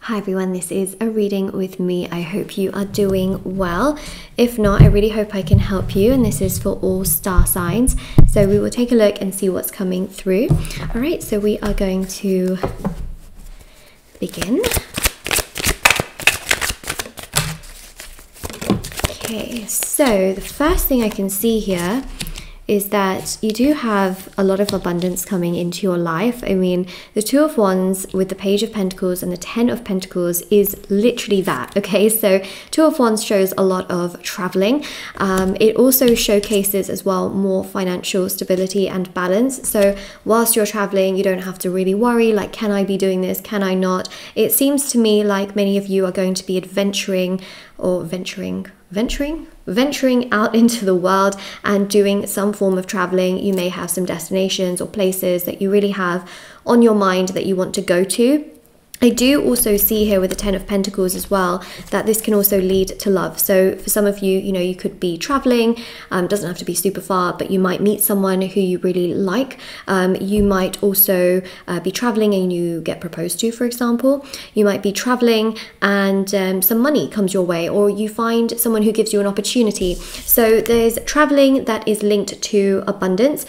Hi everyone, this is a reading with me. I hope you are doing well. If not, I really hope I can help you, and this is for all star signs. So we will take a look and see what's coming through. All right, so we are going to begin. Okay, so the first thing I can see here is that you do have a lot of abundance coming into your life. I mean, the Two of Wands with the Page of Pentacles and the Ten of Pentacles is literally that, okay? So Two of Wands shows a lot of traveling. It also showcases as well more financial stability and balance. So whilst you're traveling, you don't have to really worry, like, can I be doing this? Can I not? It seems to me like many of you are going to be adventuring or venturing out into the world and doing some form of traveling. You may have some destinations or places that you really have on your mind that you want to go to. I do also see here with the Ten of Pentacles as well that this can also lead to love. So for some of you, you know, you could be traveling, doesn't have to be super far, but you might meet someone who you really like. You might also be traveling and you get proposed to, for example. You might be traveling and some money comes your way, or you find someone who gives you an opportunity. So there's traveling that is linked to abundance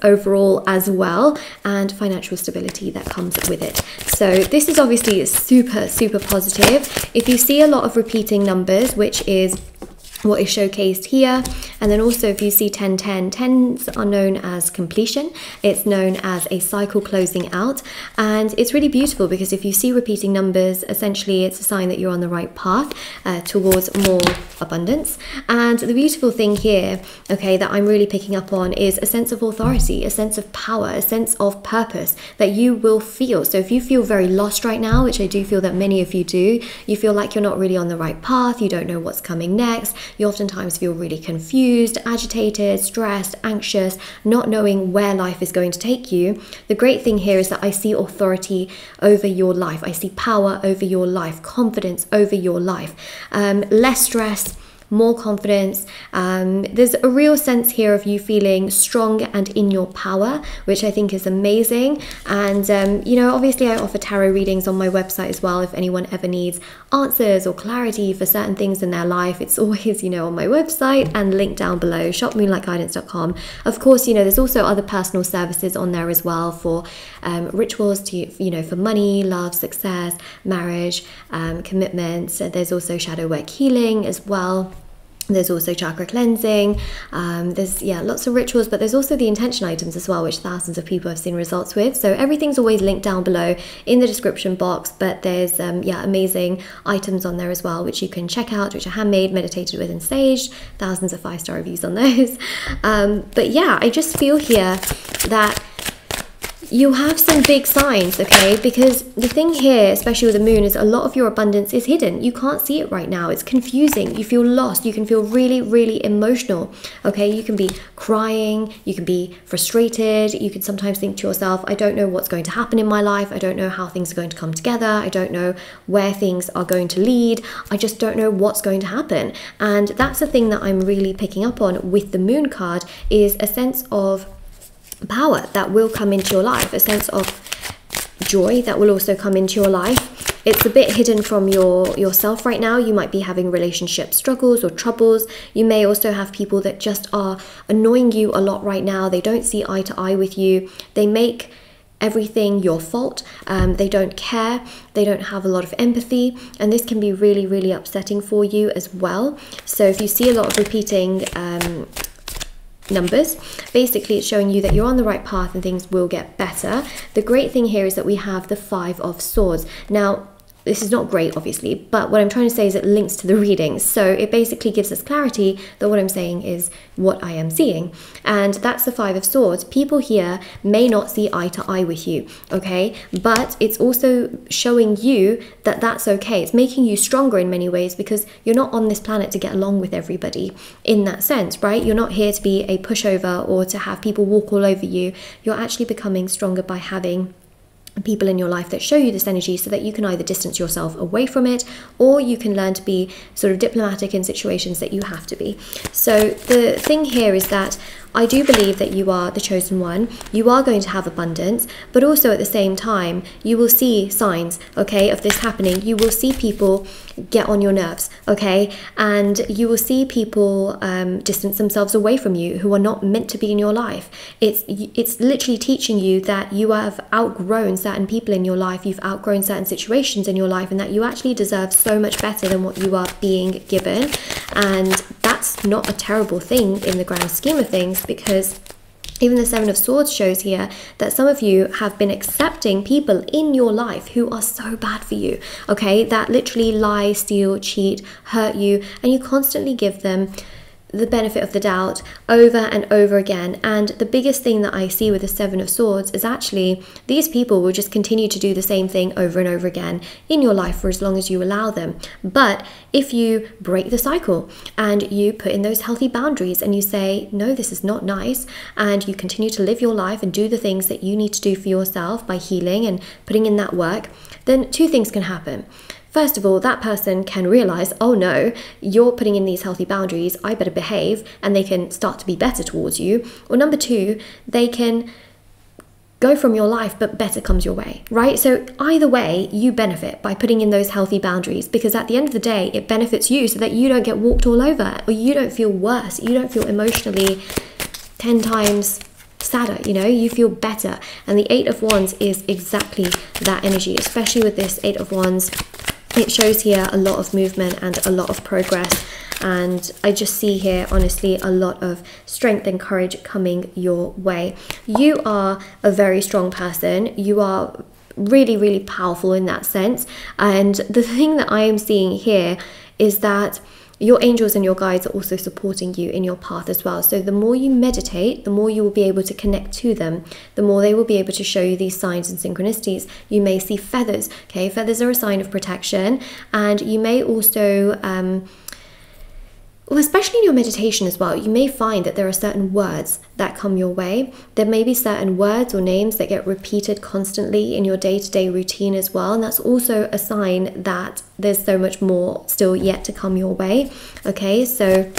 overall as well, and financial stability that comes with it. So this is obviously super positive. If you see a lot of repeating numbers, which is what is showcased here, and then also if you see 10, 10s are known as completion. It's known as a cycle closing out, and it's really beautiful because if you see repeating numbers, essentially it's a sign that you're on the right path towards more abundance. And the beautiful thing here, okay, that I'm really picking up on is a sense of authority, a sense of power, a sense of purpose that you will feel. So if you feel very lost right now, which I do feel that many of you do, you feel like you're not really on the right path, you don't know what's coming next, you oftentimes feel really confused, agitated, stressed, anxious, not knowing where life is going to take you. The great thing here is that I see authority over your life. I see power over your life, confidence over your life, less stress, more confidence. There's a real sense here of you feeling strong and in your power, which I think is amazing. And you know, obviously I offer tarot readings on my website as well. If anyone ever needs answers or clarity for certain things in their life, it's always, you know, on my website and linked down below, shopmoonlightguidance.com. Of course, you know, there's also other personal services on there as well for rituals to, you know, for money, love, success, marriage, commitment. There's also shadow work healing as well. There's also chakra cleansing. There's, yeah, lots of rituals, but there's also the intention items as well, which thousands of people have seen results with. So everything's always linked down below in the description box, but there's, yeah, amazing items on there as well, which you can check out, which are handmade, meditated with and saged. Thousands of 5-star reviews on those. But yeah, I just feel here that you have some big signs, okay? Because the thing here, especially with the moon, is a lot of your abundance is hidden. You can't see it right now. It's confusing. You feel lost. You can feel really emotional, okay? You can be crying. You can be frustrated. You can sometimes think to yourself, I don't know what's going to happen in my life. I don't know how things are going to come together. I don't know where things are going to lead. I just don't know what's going to happen. And that's the thing that I'm really picking up on with the moon card, is a sense of power that will come into your life, a sense of joy that will also come into your life. It's a bit hidden from yourself right now. You might be having relationship struggles or troubles. You may also have people that just are annoying you a lot right now. They don't see eye to eye with you. They make everything your fault. They don't care. They don't have a lot of empathy, and this can be really upsetting for you as well. So if you see a lot of repeating numbers, basically it's showing you that you're on the right path and things will get better. The great thing here is that we have the 5 of Swords. Now, this is not great, obviously, but what I'm trying to say is it links to the readings. So it basically gives us clarity that what I'm saying is what I am seeing. And that's the 5 of Swords. People here may not see eye to eye with you, okay? But it's also showing you that that's okay. It's making you stronger in many ways, because you're not on this planet to get along with everybody in that sense, right? You're not here to be a pushover or to have people walk all over you. You're actually becoming stronger by having people in your life that show you this energy, so that you can either distance yourself away from it, or you can learn to be sort of diplomatic in situations that you have to be. So the thing here is that I do believe that you are the chosen one. You are going to have abundance, but also at the same time, you will see signs, okay, of this happening. You will see people get on your nerves, okay, and you will see people distance themselves away from you who are not meant to be in your life. It's literally teaching you that you have outgrown certain people in your life, you've outgrown certain situations in your life, and that you actually deserve so much better than what you are being given. And that's not a terrible thing in the grand scheme of things, because even the Seven of Swords shows here that some of you have been accepting people in your life who are so bad for you, okay, that literally lie, steal, cheat, hurt you, and you constantly give them the benefit of the doubt over and over again. And the biggest thing that I see with the Seven of Swords is actually these people will just continue to do the same thing over and over again in your life for as long as you allow them. But if you break the cycle and you put in those healthy boundaries and you say, no, this is not nice, and you continue to live your life and do the things that you need to do for yourself by healing and putting in that work, then two things can happen. First of all, that person can realize, oh no, you're putting in these healthy boundaries, I better behave, and they can start to be better towards you. Or number two, they can go from your life, but better comes your way, right? So either way, you benefit by putting in those healthy boundaries, because at the end of the day, it benefits you so that you don't get walked all over, or you don't feel worse, you don't feel emotionally 10 times sadder, you know, you feel better. And the Eight of Wands is exactly that energy, especially with this Eight of Wands. It shows here a lot of movement and a lot of progress, and I just see here honestly a lot of strength and courage coming your way. You are a very strong person. You are really, really powerful in that sense, and the thing that I am seeing here is that your angels and your guides are also supporting you in your path as well. So the more you meditate, the more you will be able to connect to them, the more they will be able to show you these signs and synchronicities. You may see feathers, okay? Feathers are a sign of protection, and you may also, well, especially in your meditation as well, you may find that there are certain words that come your way. There may be certain words or names that get repeated constantly in your day-to-day routine as well, and that's also a sign that there's so much more still yet to come your way. Okay, so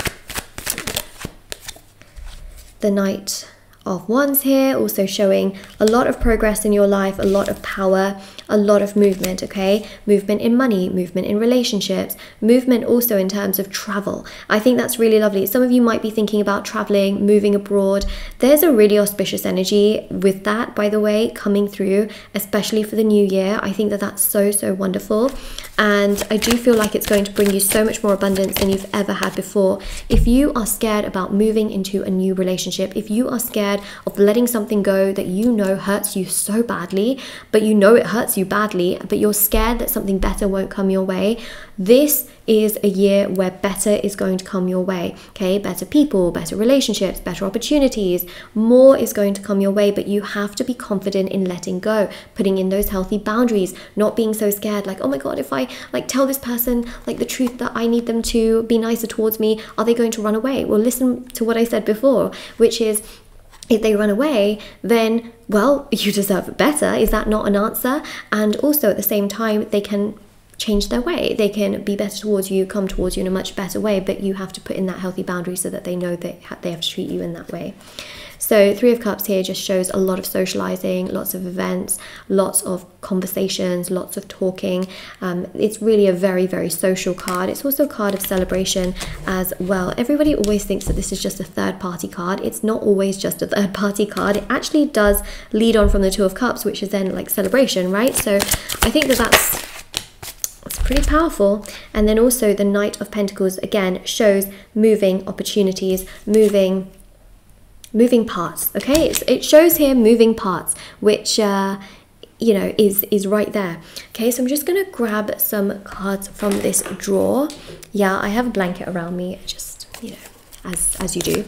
the Knight of Wands here, also showing a lot of progress in your life, a lot of power, a lot of movement, okay? Movement in money, movement in relationships, movement also in terms of travel. I think that's really lovely. Some of you might be thinking about traveling, moving abroad. There's a really auspicious energy with that, by the way, coming through, especially for the new year. I think that that's so, so wonderful. And I do feel like it's going to bring you so much more abundance than you've ever had before. If you are scared about moving into a new relationship, if you are scared of letting something go that you know hurts you so badly, but you know it hurts you badly, but you're scared that something better won't come your way, this is a year where better is going to come your way, okay? Better people, better relationships, better opportunities, more is going to come your way, but you have to be confident in letting go, putting in those healthy boundaries, not being so scared like, oh my god, if I like tell this person like the truth that I need them to be nicer towards me, are they going to run away? Well, listen to what I said before, which is, if they run away, then, well, you deserve better. Is that not an answer? And also at the same time, they can change their way. They can be better towards you, come towards you in a much better way, but you have to put in that healthy boundary so that they know that they have to treat you in that way. So Three of Cups here just shows a lot of socializing, lots of events, lots of conversations, lots of talking. It's really a very, very social card. It's also a card of celebration as well. Everybody always thinks that this is just a third-party card. It's not always just a third-party card. It actually does lead on from the Two of Cups, which is then like celebration, right? So I think that that's pretty powerful. And then also the Knight of Pentacles again shows moving opportunities, moving parts, okay? It shows here moving parts, which you know, is right there. Okay, so I'm just gonna grab some cards from this drawer. Yeah, I have a blanket around me, just, you know, as you do.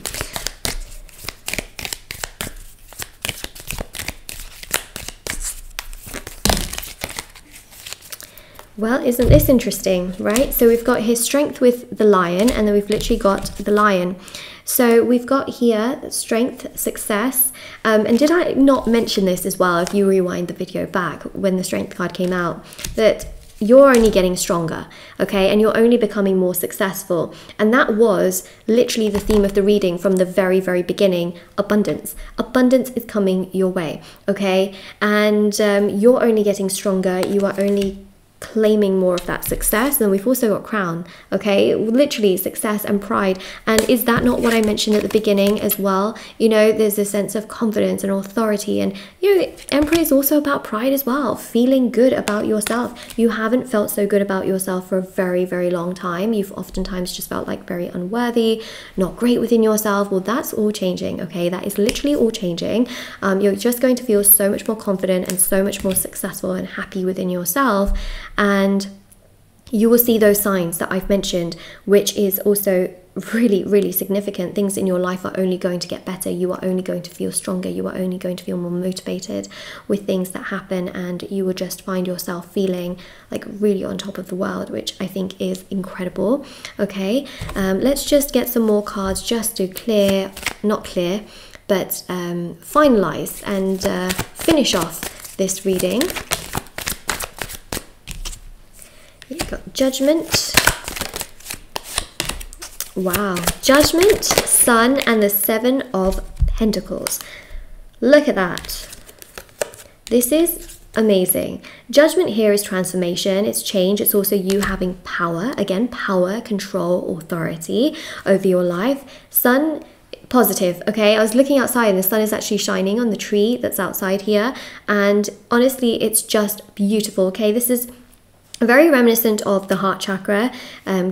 Well, isn't this interesting, right? So we've got here strength with the lion, and then we've literally got the lion. So we've got here strength, success, and did I not mention this as well, if you rewind the video back when the strength card came out, that you're only getting stronger, okay? And you're only becoming more successful. And that was literally the theme of the reading from the very, very beginning, abundance. Abundance is coming your way, okay? And you're only getting stronger. You are only claiming more of that success. And we've also got crown, okay? Literally success and pride. And is that not what I mentioned at the beginning as well? You know, there's a sense of confidence and authority, and you know, Emperor is also about pride as well, feeling good about yourself. You haven't felt so good about yourself for a very, very long time. You've oftentimes just felt like very unworthy, not great within yourself. Well, that's all changing, okay? That is literally all changing. You're just going to feel so much more confident and so much more successful and happy within yourself. And you will see those signs that I've mentioned, which is also really, really significant. Things in your life are only going to get better. You are only going to feel stronger. You are only going to feel more motivated with things that happen, and you will just find yourself feeling like really on top of the world, which I think is incredible. Okay, let's just get some more cards just to finalize and finish off this reading. You've got Judgment. Wow. Judgment, Sun, and the Seven of Pentacles. Look at that. This is amazing. Judgment here is transformation, it's change, it's also you having power. Again, power, control, authority over your life. Sun, positive, okay? I was looking outside and the sun is actually shining on the tree that's outside here. And honestly, it's just beautiful, okay? This is very reminiscent of the heart chakra,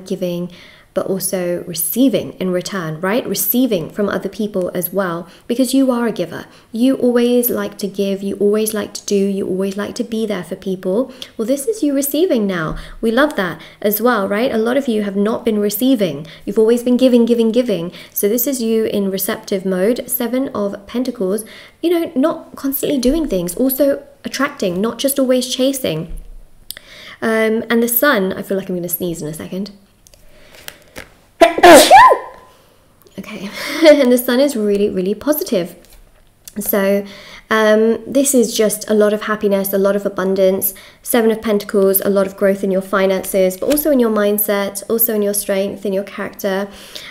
giving, but also receiving in return, right? Receiving from other people as well, because you are a giver. You always like to give, you always like to do, you always like to be there for people. Well, this is you receiving now. We love that as well, right? A lot of you have not been receiving. You've always been giving, giving, giving. So this is you in receptive mode. Seven of Pentacles, you know, not constantly doing things, also attracting, not just always chasing. And the sun, I feel like I'm going to sneeze in a second. Okay, and the sun is really, really positive. So this is just a lot of happiness, a lot of abundance. Seven of Pentacles, a lot of growth in your finances, but also in your mindset, also in your strength, in your character.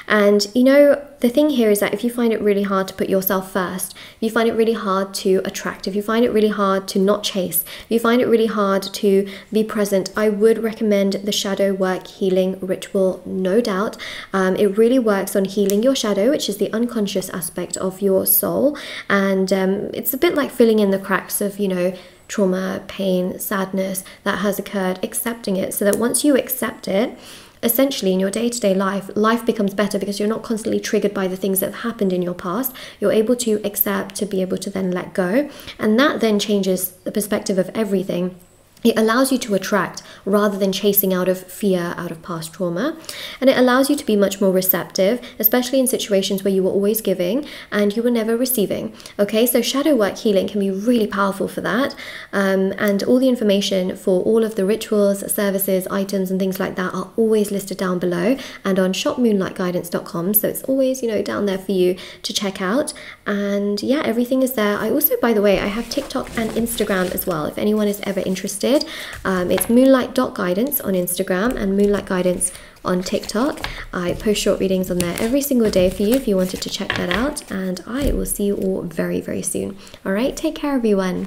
And you know, the thing here is that if you find it really hard to put yourself first, if you find it really hard to attract, if you find it really hard to not chase, if you find it really hard to be present, I would recommend the shadow work healing ritual, no doubt. It really works on healing your shadow, which is the unconscious aspect of your soul. And it's a bit like filling in the cracks of, you know, trauma, pain, sadness that has occurred, accepting it, so that once you accept it, essentially in your day-to-day life, life becomes better because you're not constantly triggered by the things that have happened in your past. You're able to accept, to be able to then let go, and that then changes the perspective of everything. It allows you to attract rather than chasing out of fear, out of past trauma. And it allows you to be much more receptive, especially in situations where you were always giving and you were never receiving. Okay, so shadow work healing can be really powerful for that. And all the information for all of the rituals, services, items and things like that are always listed down below and on shopmoonlightguidance.com. So it's always, you know, down there for you to check out. And yeah, everything is there. I also, by the way, I have TikTok and Instagram as well, if anyone is ever interested. It's moonlight.guidance on Instagram and Moonlight Guidance on TikTok. I post short readings on there every single day for you if you wanted to check that out. And I will see you all very, very soon. All right, take care, everyone.